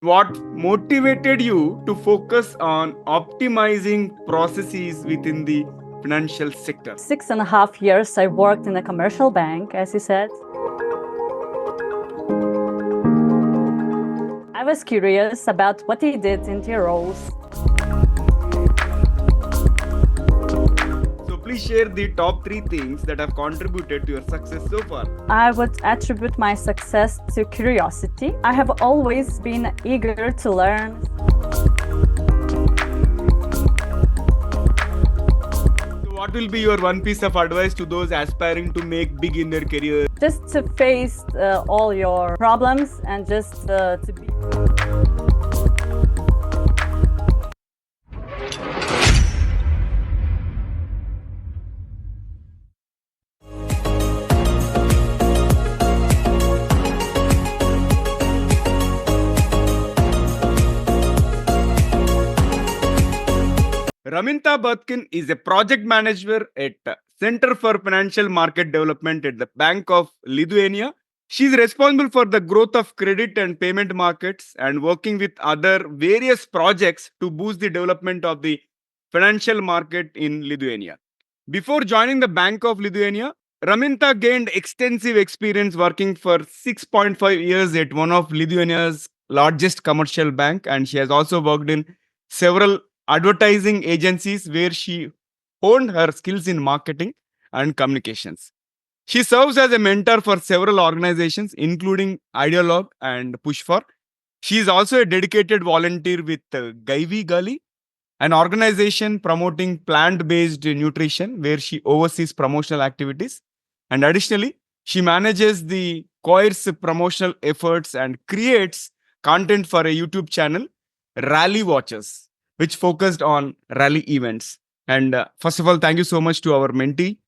What motivated you to focus on optimizing processes within the financial sector? 6.5 years I worked in a commercial bank, as you said. I was curious about what he did in their roles. So please share the top three things that have contributed to your success so far. I would attribute my success to curiosity. I have always been eager to learn. So what will be your one piece of advice to those aspiring to make big in their career? Just to face all your problems and just to be. Raminta Bartkiene is a project manager at Center for Financial Market Development at the Bank of Lithuania. She is responsible for the growth of credit and payment markets and working with other various projects to boost the development of the financial market in Lithuania. Before joining the Bank of Lithuania, Raminta gained extensive experience working for 6.5 years at one of Lithuania's largest commercial bank, and she has also worked in several advertising agencies where she honed her skills in marketing and communications. She serves as a mentor for several organizations, including Ideologue and PushFar. She is also a dedicated volunteer with Gaivi Gali, an organization promoting plant based nutrition, where she oversees promotional activities. And additionally, she manages the choir's promotional efforts and creates content for a YouTube channel, Rally Watchers, which focused on rally events. And first of all, thank you so much to our mentee,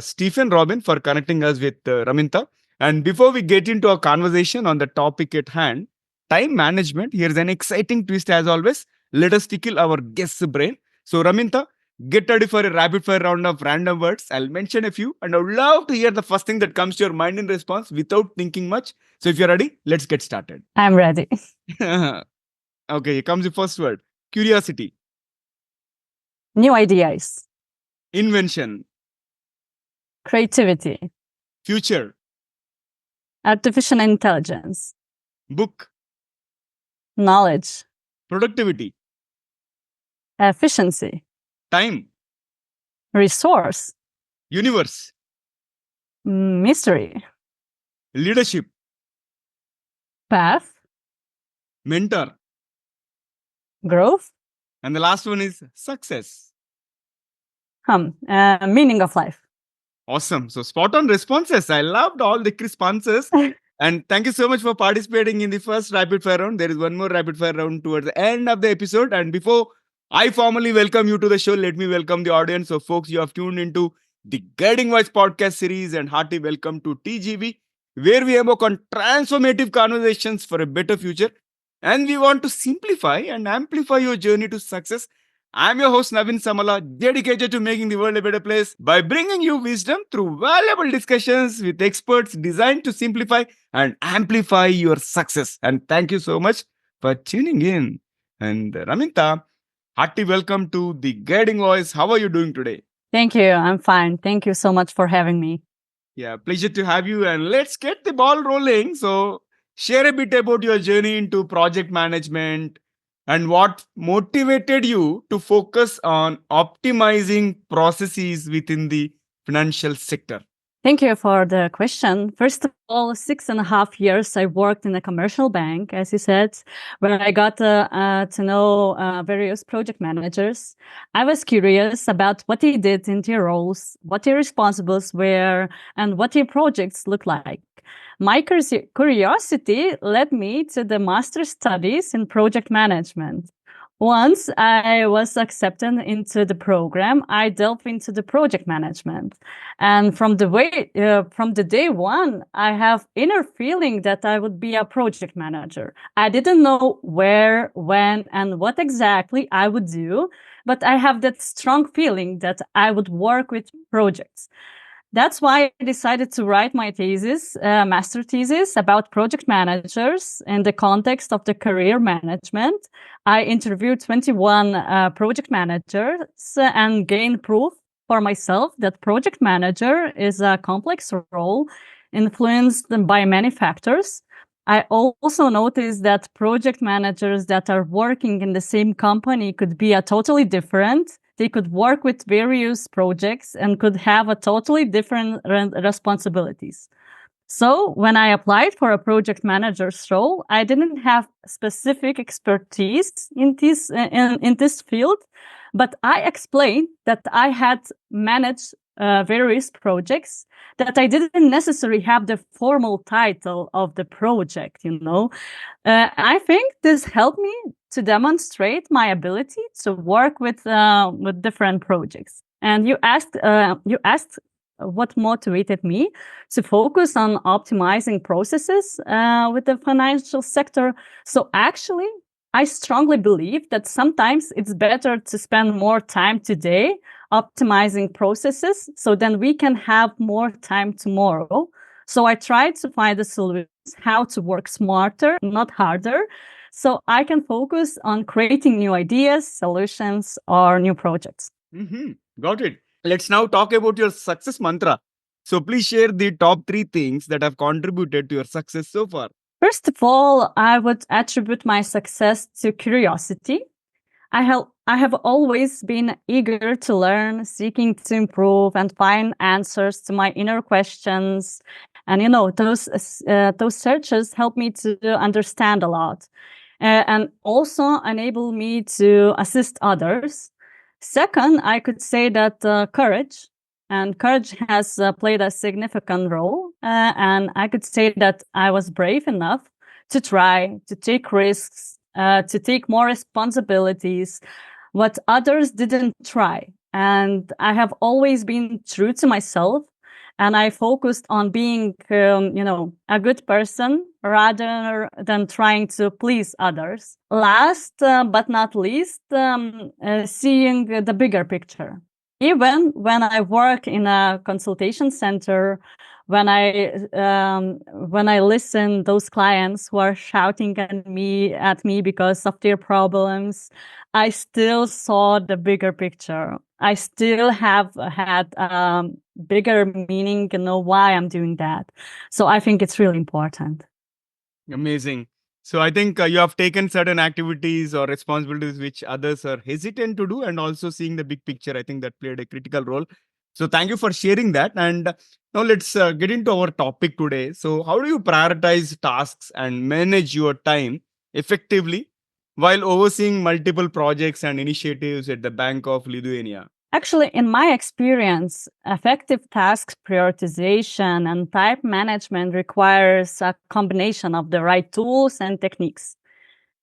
Stephen Robin, for connecting us with Raminta. And before we get into our conversation on the topic at hand, time management, here's an exciting twist as always. Let us tickle our guest's brain. So, Raminta, get ready for a rapid fire round of random words. I'll mention a few, and I would love to hear the first thing that comes to your mind in response without thinking much. So, if you're ready, let's get started. I'm ready. Okay, here comes the first word: curiosity, New ideas, invention, creativity, future, artificial intelligence, book, knowledge, productivity, efficiency, time, resource, universe, mystery, leadership, path, mentor, growth, and the last one is success. meaning of life. Awesome. So spot on responses. I loved all the crisp answers. And thank you so much for participating in the first rapid fire round. There is one more rapid fire round towards the end of the episode. And before I formally welcome you to the show, let me welcome the audience. So, folks, you have tuned into the Guiding Voice podcast series, and hearty welcome to TGV, where we embark on transformative conversations for a better future. And we want to simplify and amplify your journey to success. I'm your host, Naveen Samala, dedicated to making the world a better place by bringing you wisdom through valuable discussions with experts designed to simplify and amplify your success. And thank you so much for tuning in. And Raminta, hearty welcome to the Guiding Voice. How are you doing today? Thank you. I'm fine. Thank you so much for having me. Yeah, pleasure to have you. And let's get the ball rolling. So, share a bit about your journey into project management and what motivated you to focus on optimizing processes within the financial sector. Thank you for the question. First of all, 6.5 years I worked in a commercial bank, as you said, where I got to know various project managers. I was curious about what they did in their roles, what their responsibilities were, and what their projects look like. My curiosity led me to the master's studies in project management. Once I was accepted into the program, I delved into the project management. And from the day one, I have inner feeling that I would be a project manager. I didn't know where, when, and what exactly I would do, but I have that strong feeling that I would work with projects. That's why I decided to write my thesis, master thesis about project managers in the context of the career management. I interviewed 21 project managers and gained proof for myself that project manager is a complex role influenced by many factors. I also noticed that project managers that are working in the same company could be a totally different. They could work with various projects and could have a totally different responsibilities. So when I applied for a project manager's role, I didn't have specific expertise in this field, but I explained that I had managed various projects, that I didn't necessarily have the formal title of the project. I think this helped me to demonstrate my ability to work with different projects. And you asked what motivated me to focus on optimizing processes with the financial sector. So actually, I strongly believe that sometimes it's better to spend more time today optimizing processes so then we can have more time tomorrow. So I tried to find a solution how to work smarter, not harder, so I can focus on creating new ideas, solutions, or new projects. Got it. Let's now talk about your success mantra. So please share the top 3 things that have contributed to your success so far. First of all, I would attribute my success to curiosity. I have always been eager to learn, seeking to improve and find answers to my inner questions. And those searches help me to understand a lot, and also enable me to assist others. Second, I could say that courage has played a significant role. And I could say that I was brave enough to try, to take risks, to take more responsibilities, what others didn't try. And I have always been true to myself. And I focused on being, a good person rather than trying to please others. Last but not least, seeing the bigger picture. Even when I work in a consultation center, when I listen those clients who are shouting at me because of their problems, I still saw the bigger picture. I still have had bigger meaning, why I'm doing that. So I think it's really important. Amazing. So I think you have taken certain activities or responsibilities which others are hesitant to do, and also seeing the big picture. I think that played a critical role. So thank you for sharing that. And now let's get into our topic today. So how do you prioritize tasks and manage your time effectively while overseeing multiple projects and initiatives at the Bank of Lithuania? Actually, in my experience, effective task prioritization and time management requires a combination of the right tools and techniques.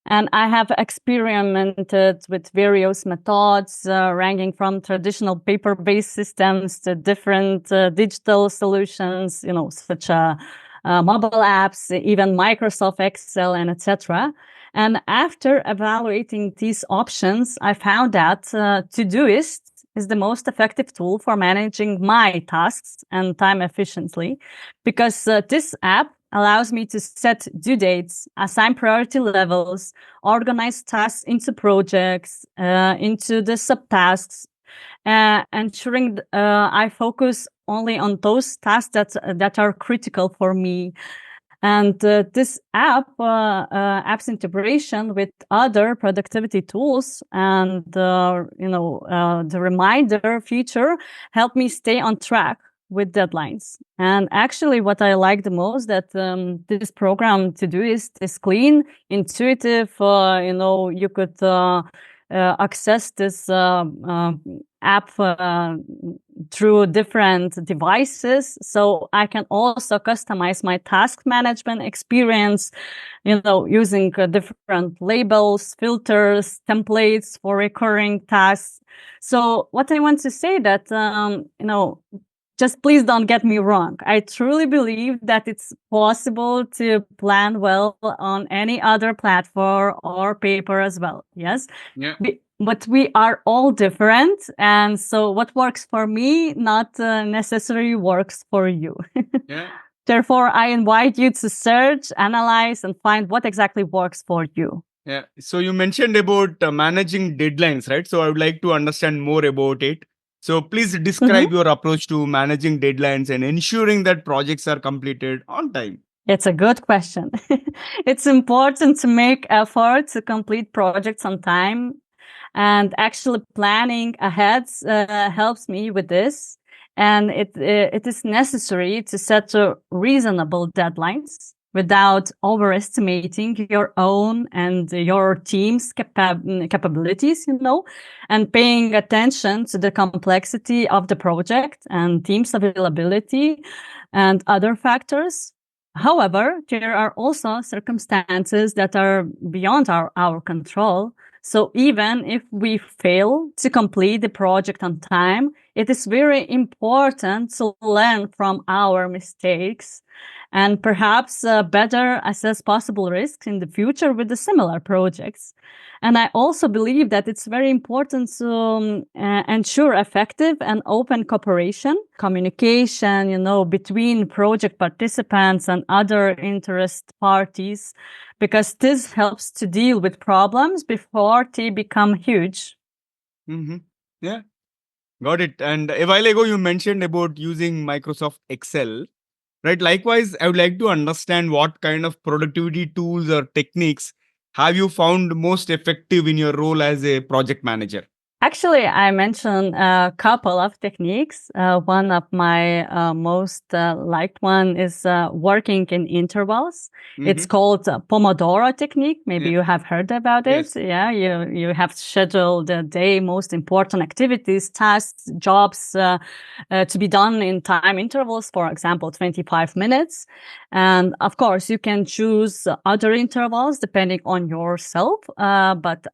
And I have experimented with various methods, ranging from traditional paper-based systems to different digital solutions, such as mobile apps, even Microsoft Excel, and etc. And after evaluating these options, I found that Todoist is the most effective tool for managing my tasks and time efficiently, because this app allows me to set due dates, assign priority levels, organize tasks into projects, into the subtasks, ensuring I focus only on those tasks that are critical for me. And this app's integration with other productivity tools and the reminder feature helped me stay on track with deadlines. And actually, what I like the most that this program Todoist is clean, intuitive. You could access this app through different devices, so I can also customize my task management experience, using different labels, filters, templates for recurring tasks. So what I want to say that just please don't get me wrong. I truly believe that it's possible to plan well on any other platform or paper as well. Yes. Yeah. but we are all different. And so what works for me not necessarily works for you. Yeah. Therefore, I invite you to search, analyze, and find what exactly works for you. Yeah. So you mentioned about managing deadlines, right? So I would like to understand more about it. So please describe your approach to managing deadlines and ensuring that projects are completed on time. It's a good question. It's important to make effort to complete projects on time, and actually planning ahead helps me with this. And it is necessary to set reasonable deadlines without overestimating your own and your team's capabilities, and paying attention to the complexity of the project and team's availability and other factors. However, there are also circumstances that are beyond our control. So even if we fail to complete the project on time, it is very important to learn from our mistakes and perhaps better assess possible risks in the future with the similar projects. And I also believe that it's very important to ensure effective and open cooperation, communication, between project participants and other interest parties, because this helps to deal with problems before they become huge. Mm-hmm. Yeah, got it. And a while ago, you mentioned about using Microsoft Excel, right? Likewise, I would like to understand what kind of productivity tools or techniques have you found most effective in your role as a project manager? Actually, I mentioned a couple of techniques. One of my most liked one is working in intervals. It's Mm-hmm. called Pomodoro technique. Maybe Yeah. you have heard about it. Yes. Yeah, you have scheduled the day most important activities, tasks, jobs to be done in time intervals. For example, 25 minutes. And of course, you can choose other intervals depending on yourself. But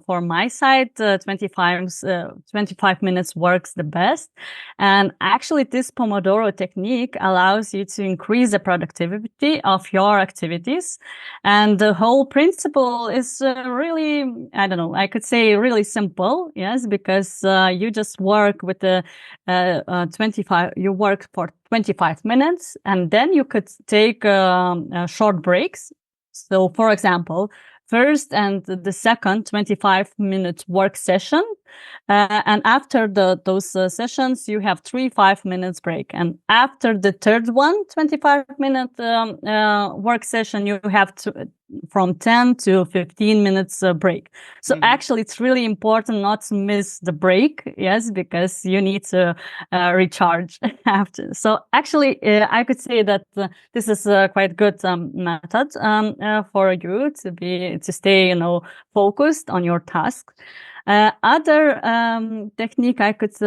for my side, 25 minutes works the best. And actually, this Pomodoro technique allows you to increase the productivity of your activities. And the whole principle is really, I don't know, I could say really simple. Yes, because you just work with the 25, you work for 25 minutes, and then you could take short breaks. So, for example, first and the second 25-minute work session. And after those sessions, you have 5 minutes break. And after the third one, 25-minute work session, you have from 10 to 15 minutes break. So actually, it's really important not to miss the break. Yes, because you need to recharge after. So actually, I could say that this is a quite good method for you to stay, focused on your task. Other technique I could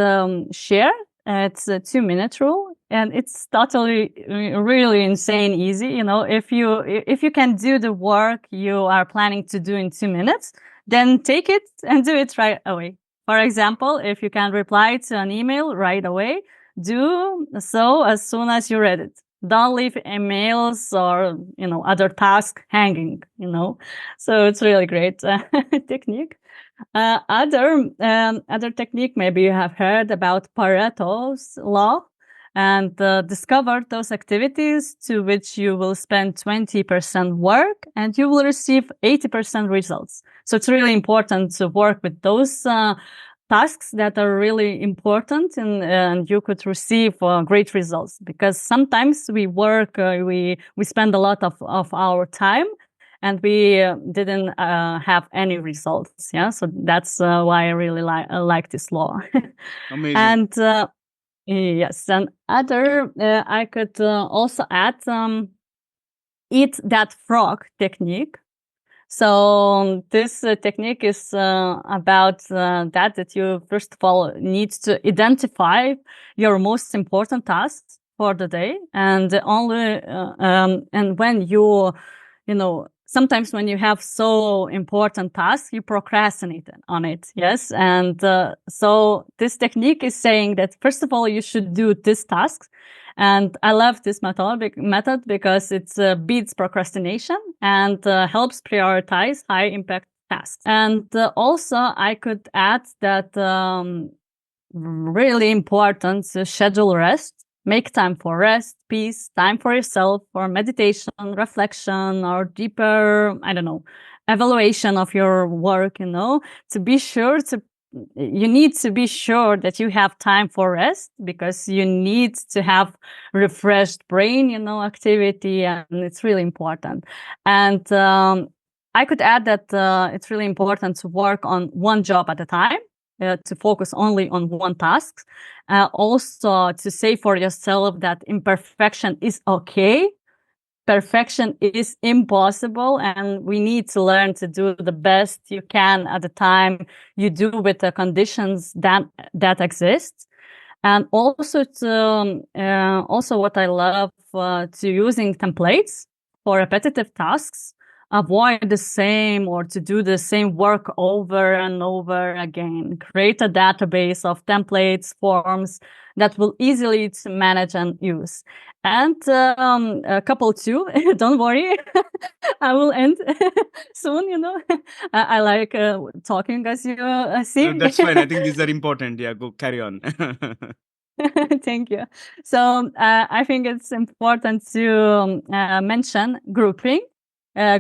share. It's a 2-minute rule, and it's totally really insane easy. If you can do the work you are planning to do in 2 minutes, then take it and do it right away. For example, if you can reply to an email right away, do so as soon as you read it. Don't leave emails or other tasks hanging. So it's really great technique. Other technique, maybe you have heard about Pareto's law, and discover those activities to which you will spend 20% work and you will receive 80% results. So it's really important to work with those tasks that are really important, and you could receive great results, because sometimes we work, we spend a lot of our time and we didn't have any results. Yeah, so that's why I really like this law. Amazing. And yes, and other I could also add eat that frog technique. So this technique is about that you first of all need to identify your most important tasks for the day, and and when sometimes when you have so important tasks, you procrastinate on it. Yes. And so this technique is saying that, first of all, you should do this task. And I love this method because it beats procrastination and helps prioritize high impact tasks. And also, I could add that really important to schedule rest. Make time for rest, peace, time for yourself, for meditation, reflection, or deeper, I don't know, evaluation of your work, to be sure you need to be sure that you have time for rest, because you need to have refreshed brain, activity, and it's really important. And I could add that it's really important to work on one job at a time, to focus only on one task. Also, to say for yourself that imperfection is okay. Perfection is impossible, and we need to learn to do the best you can at the time you do with the conditions that exist. And also also what I love to using templates for repetitive tasks, avoid the same or to do the same work over and over again. Create a database of templates, forms that will easily to manage and use. And a couple two, don't worry, I will end soon. I like talking, as you see. That's fine. I think these are important. Yeah, go carry on. Thank you. So I think it's important to mention grouping,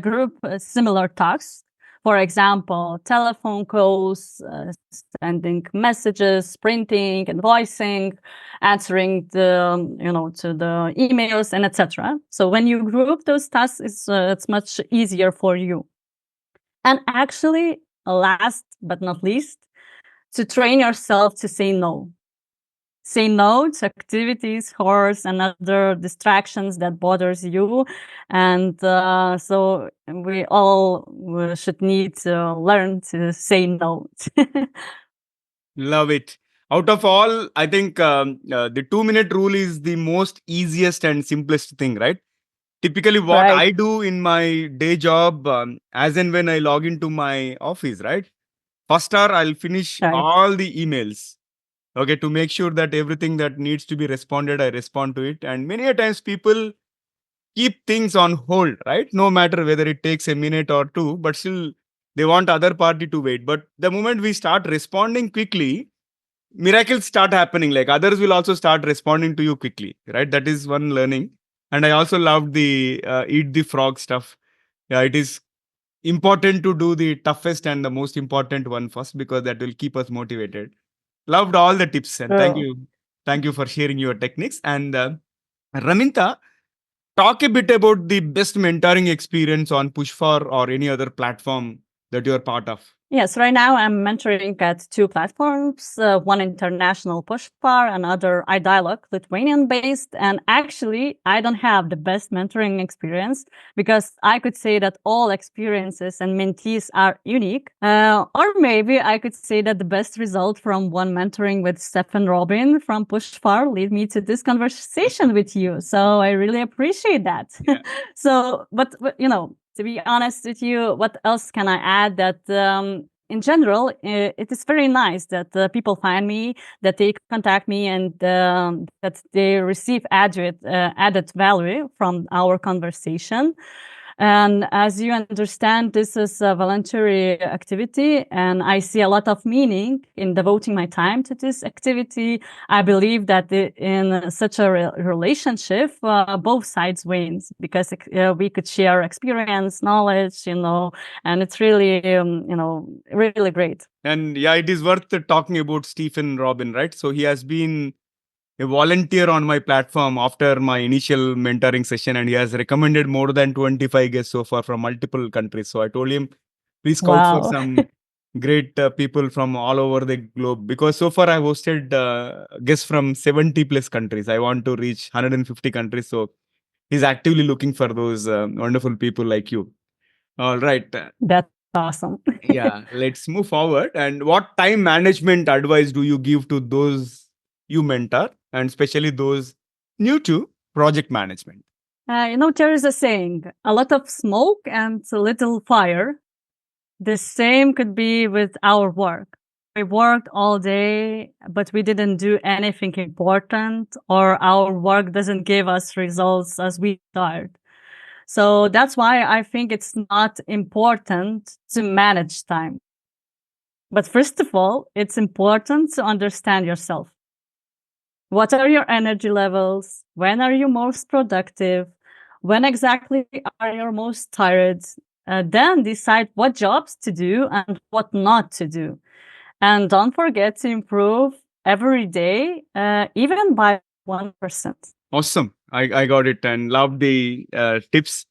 group similar tasks. For example, telephone calls, sending messages, printing, invoicing, answering to the emails, and etc. So when you group those tasks, it's much easier for you. And actually, last but not least, to train yourself to say no. Say no to activities, chores, and other distractions that bothers you. And so we all should need to learn to say no. Love it. Out of all, I think the 2-minute rule is the most easiest and simplest thing, right? Typically, what Right, I do in my day job, as and when I log into my office, right? First hour, I'll finish right. all the emails. Okay, to make sure that everything that needs to be responded, I respond to it. And many a times people keep things on hold, right? No matter whether it takes a minute or two, but still they want other party to wait. But the moment we start responding quickly, miracles start happening. Like others will also start responding to you quickly, right? That is one learning. And I also loved the eat the frog stuff. Yeah, it is important to do the toughest and the most important one first, because that will keep us motivated. Loved all the tips, and True. thank you for sharing your techniques. And Raminta, talk a bit about the best mentoring experience on PushFar or any other platform that you are part of. Yes, right now I'm mentoring at two platforms, one international PushFar, another iDialog, Lithuanian-based. And actually, I don't have the best mentoring experience, because I could say that all experiences and mentees are unique. Or maybe I could say that the best result from one mentoring with Stefan Robin from PushFar lead me to this conversation with you. So I really appreciate that. Yeah. So, but to be honest with you, what else can I add? That in general, it is very nice that people find me, that they contact me, and that they receive added value from our conversation. And as you understand, this is a voluntary activity, and I see a lot of meaning in devoting my time to this activity. I believe that in such a relationship, both sides wins, because we could share experience, knowledge, and it's really, really great. And yeah, it is worth talking about Stephen Robin, right? So he has been a volunteer on my platform after my initial mentoring session, and he has recommended more than 25 guests so far from multiple countries. So I told him, please scout for Wow. some great people from all over the globe, because so far I hosted guests from 70 plus countries. I want to reach 150 countries. So he's actively looking for those wonderful people like you. All right. That's awesome. Yeah, let's move forward. And what time management advice do you give to those you mentor, and especially those new to project management? There is a saying, a lot of smoke and a little fire. The same could be with our work. We worked all day, but we didn't do anything important, or our work doesn't give us results as we desired. So that's why I think it's not important to manage time. But first of all, it's important to understand yourself. What are your energy levels? When are you most productive? When exactly are you most tired? Then decide what jobs to do and what not to do. And don't forget to improve every day, even by 1%. Awesome. I got it and love the tips.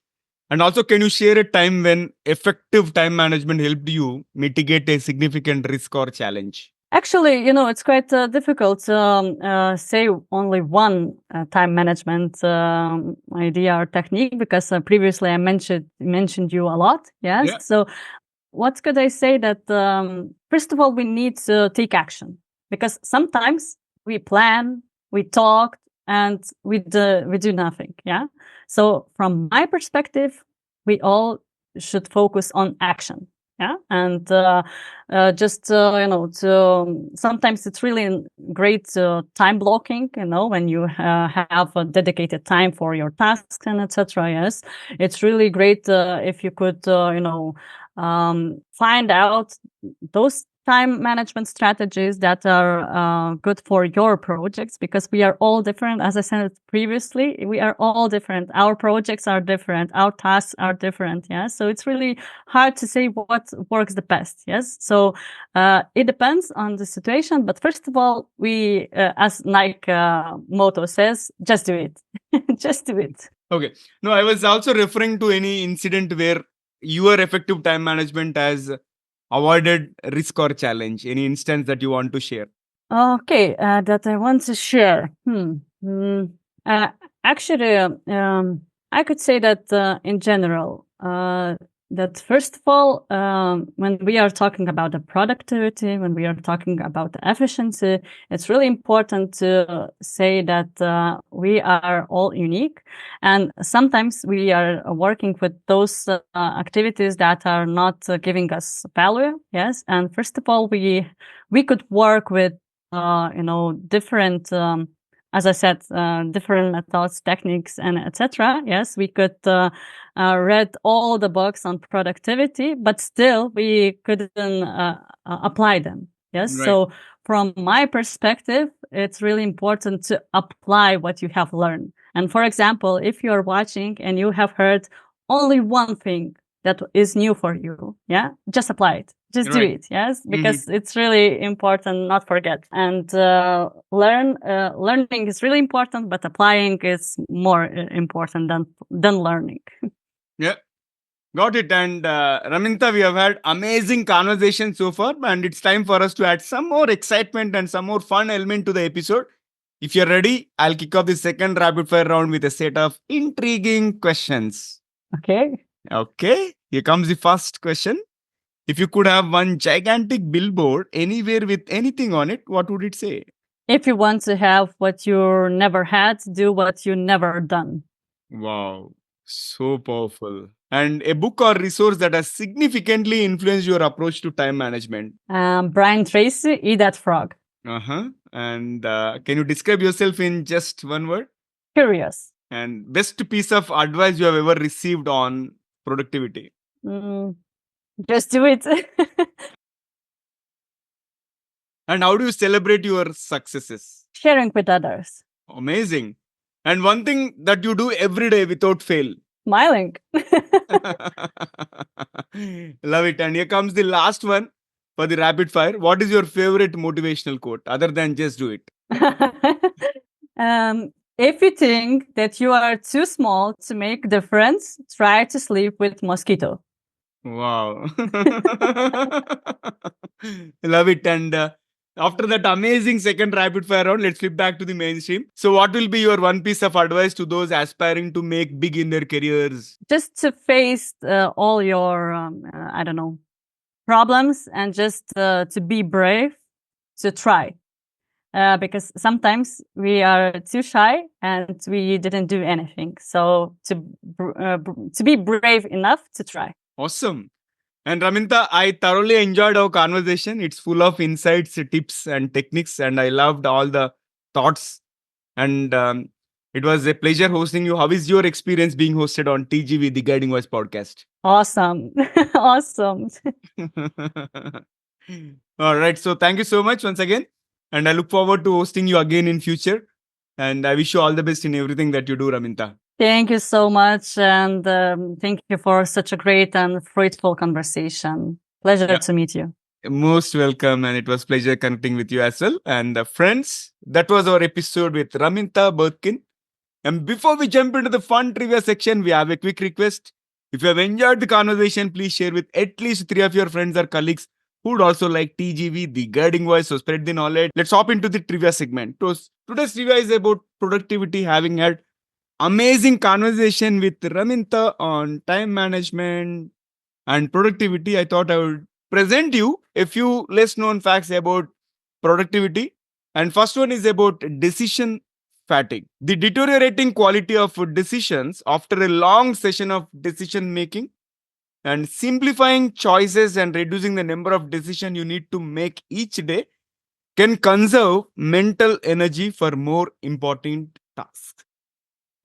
And also, can you share a time when effective time management helped you mitigate a significant risk or challenge? Actually, it's quite difficult to say only one time management idea or technique, because previously I mentioned you a lot. Yes. Yeah. So what could I say? That first of all, we need to take action, because sometimes we plan, we talk, and we do nothing. Yeah. So from my perspective, we all should focus on action. Yeah. And just to sometimes it's really great time blocking. When you have a dedicated time for your tasks and etc. Yes, it's really great if you could find out those time management strategies that are good for your projects, because we are all different. As I said previously, we are all different. Our projects are different. Our tasks are different. Yeah. So it's really hard to say what works the best. Yes. So it depends on the situation. But first of all, we, as Nike motto says, just do it. Just do it. Okay. No, I was also referring to any incident where your effective time management has avoided risk or challenge. Any instance that you want to share? Okay, that I want to share. Uh, Actually, I could say that in general, that first of all, when we are talking about the productivity, when we are talking about the efficiency, it's really important to say that we are all unique, and sometimes we are working with those activities that are not giving us value. Yes, and first of all, we could work with different, as I said, different methods, techniques, and etc. Yes, we could read all the books on productivity, but still we couldn't apply them. Yes, Right. so from my perspective, it's really important to apply what you have learned. And for example, if you are watching and you have heard only one thing that is new for you, yeah, just apply it. Just do Right. it. Yes, because it's really important. Not forget, and learning is really important, but applying is more important than learning. Yeah. Got it. And Raminta, we have had amazing conversation so far, and it's time for us to add some more excitement and some more fun element to the episode. If you're ready, I'll kick off the second rapid fire round with a set of intriguing questions. Okay. Okay, here comes the first question. If you could have one gigantic billboard anywhere with anything on it, what would it say? If you want to have what you never had, do what you never done. Wow, so powerful. And a book or resource that has significantly influenced your approach to time management. Brian Tracy, Eat That Frog. Uh-huh. And can you describe yourself in just one word? Curious. And best piece of advice you have ever received on productivity? Just do it. And how do you celebrate your successes? Sharing with others. Amazing. And one thing that you do every day without fail. Smiling. Love it. And here comes the last one for the rapid fire. What is your favorite motivational quote other than just do it? If you think that you are too small to make difference, try to sleep with mosquito. Wow. Love it. And after that amazing second rapid fire round, let's flip back to the mainstream. So, what will be your one piece of advice to those aspiring to make big in their careers? Just to face all your, I don't know, problems, and just to be brave, to try. Because sometimes we are too shy and we didn't do anything. So to be brave enough to try. Awesome. And Raminta, I thoroughly enjoyed our conversation. It's full of insights, tips, and techniques, and I loved all the thoughts. And It was a pleasure hosting you. How is your experience being hosted on TGV, the Guiding Voice podcast? Awesome. Awesome. All right. So thank you so much once again. And I look forward to hosting you again in future. And I wish you all the best in everything that you do, Raminta. Thank you so much. And thank you for such a great and fruitful conversation. Pleasure Yeah. to meet you. Most welcome. And it was pleasure connecting with you as well. And friends, that was our episode with Raminta Bartkiene. And before we jump into the fun trivia section, we have a quick request. If you have enjoyed the conversation, please share with at least 3 of your friends or colleagues who would also like TGV, the guiding voice. So spread the knowledge. Let's hop into the trivia segment. Today's trivia is about productivity, having had amazing conversation with Raminta on time management and productivity. I thought I would present you a few less known facts about productivity. And first one is about decision fatigue, the deteriorating quality of decisions after a long session of decision making. And simplifying choices and reducing the number of decisions you need to make each day can conserve mental energy for more important tasks.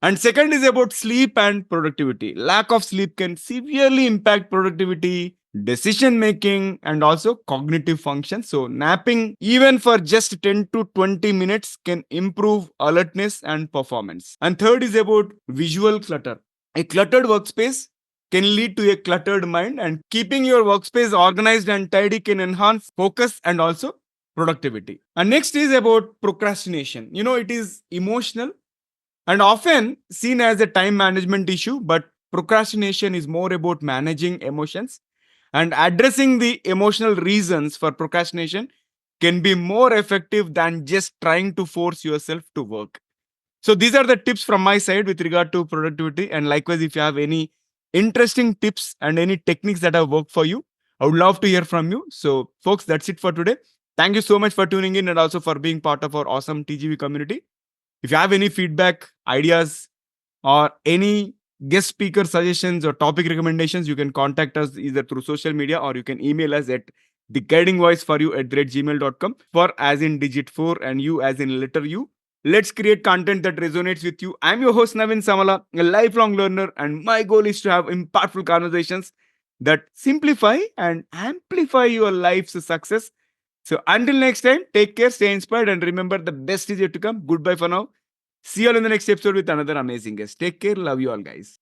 And second is about sleep and productivity. Lack of sleep can severely impact productivity, decision making, and also cognitive function. So, napping even for just 10 to 20 minutes can improve alertness and performance. And third is about visual clutter. A cluttered workspace can lead to a cluttered mind, and keeping your workspace organized and tidy can enhance focus and also productivity. And next is about procrastination. It is emotional and often seen as a time management issue, but procrastination is more about managing emotions, and addressing the emotional reasons for procrastination can be more effective than just trying to force yourself to work. So these are the tips from my side with regard to productivity. And likewise, if you have any interesting tips and any techniques that have worked for you, I would love to hear from you. So folks, that's it for today. Thank you so much for tuning in and also for being part of our awesome TGV community. If you have any feedback, ideas, or any guest speaker suggestions or topic recommendations, you can contact us either through social media or you can email us at theguidingvoiceforyou@gmail.com. For as in digit 4 and you as in letter U. Let's create content that resonates with you. I'm your host Naveen Samala, a lifelong learner, and my goal is to have impactful conversations that simplify and amplify your life's success. So until next time, take care, stay inspired, and remember the best is yet to come. Goodbye for now. See you all in the next episode with another amazing guest. Take care. Love you all, guys.